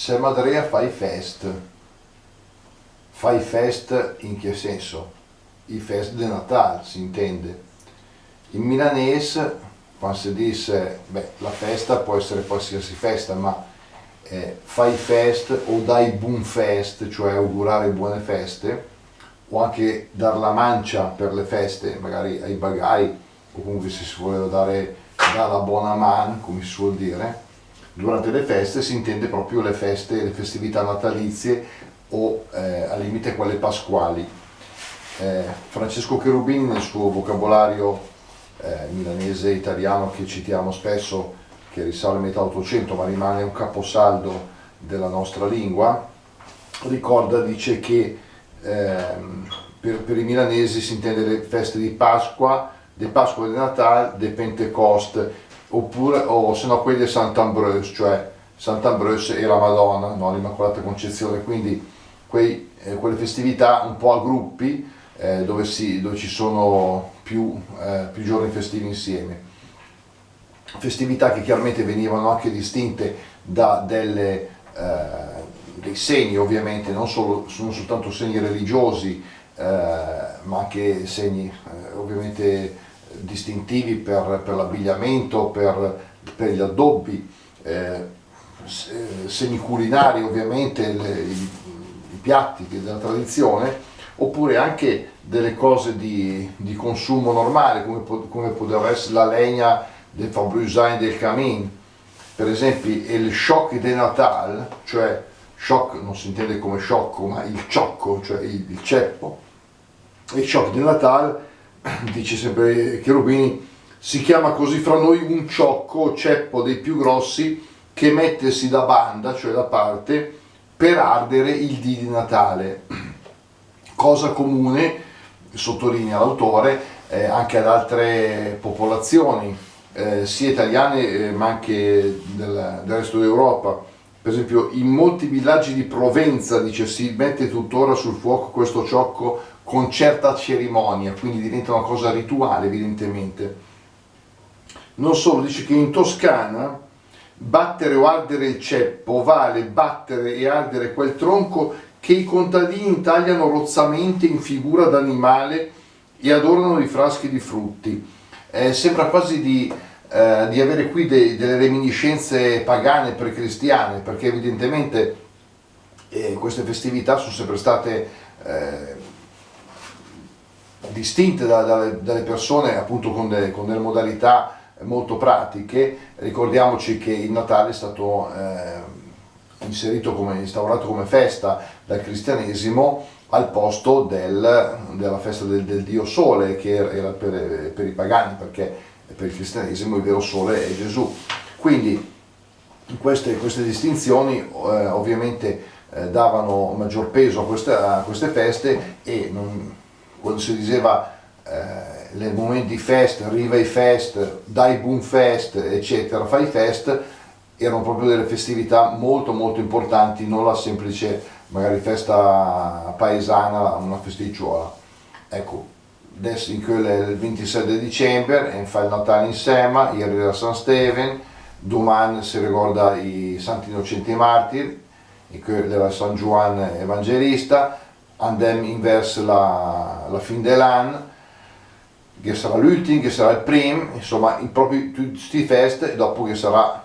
Se Madrea fai fest in che senso? I fest de Natal, si intende. In milanese, quando si dice, la festa può essere qualsiasi festa, ma fai fest o dai buon fest, cioè augurare buone feste, o anche dar la mancia per le feste, magari ai bagai, o comunque se si voleva dare la buona man, come si suol dire. Durante le feste si intende proprio le feste, le festività natalizie o al limite quelle pasquali. Francesco Cherubini nel suo vocabolario milanese e italiano, che citiamo spesso, che risale a metà 800 ma rimane un caposaldo della nostra lingua, ricorda, dice che per i milanesi si intende le feste di Pasqua, di Pasqua e di Natale, di Pentecoste, oppure, o se no quelli di Sant'Ambroise, cioè Sant'Ambroise e la Madonna, no, l'Immacolata Concezione, quindi quelle festività un po' a gruppi dove ci sono più giorni festivi insieme. Festività che chiaramente venivano anche distinte da dei segni, ovviamente, non soltanto segni religiosi, ma anche segni ovviamente distintivi per l'abbigliamento, per gli addobbi, segni culinari, ovviamente, i piatti della tradizione, oppure anche delle cose di consumo normale, come poteva essere la legna del Fabrusin del Camin, per esempio il choc de Natal, cioè choc non si intende come sciocco, ma il ciocco, cioè il ceppo. Il choc de Natal, dice sempre Cherubini, si chiama così fra noi un ciocco o ceppo dei più grossi che mettesi da banda, cioè da parte, per ardere il dì di Natale. Cosa comune, sottolinea l'autore, anche ad altre popolazioni, sia italiane ma anche del resto d'Europa. Per esempio in molti villaggi di Provenza, dice, si mette tuttora sul fuoco questo ciocco con certa cerimonia, quindi diventa una cosa rituale evidentemente. Non solo, dice che in Toscana battere o ardere il ceppo vale battere e ardere quel tronco che i contadini tagliano rozzamente in figura d'animale e adornano i fraschi di frutti. Sembra quasi di avere qui delle reminiscenze pagane precristiane, perché evidentemente queste festività sono sempre state distinte dalle persone, appunto, con delle modalità molto pratiche. Ricordiamoci che il Natale è stato instaurato come festa dal cristianesimo al posto della festa del dio Sole, che era per i pagani, perché per il cristianesimo il vero Sole è Gesù. Quindi queste distinzioni ovviamente davano maggior peso a queste feste, e quando si diceva nel momento di fest, arriva i fest, dai buon fest, eccetera, fai fest, erano proprio delle festività molto molto importanti, non la semplice magari festa paesana, una festicciuola. Ecco, adesso in quel il 27 dicembre e fa il Natale insieme, ieri era San Steven, domani si ricorda i Santi Innocenti Martiri, in cui era San Giovanni Evangelista, andem inverso la fin dell'anno, che sarà l'ultimo, che sarà il primo, insomma, proprio tutti questi fest, e dopo che sarà,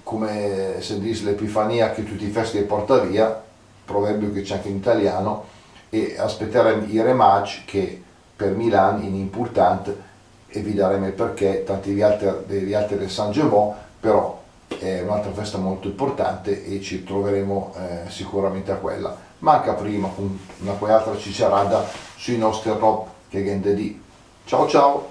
come si dice, l'Epifania, che tutti i festi li porta via, proverbio che c'è anche in italiano, e aspetteremo i rematch che per Milan in importante, e vi daremo il perché, tanti gli altri del San Gemò, però è un'altra festa molto importante e ci troveremo sicuramente a quella. Manca prima con una qualche altra cicerada sui nostri rob che gente di. Ciao ciao!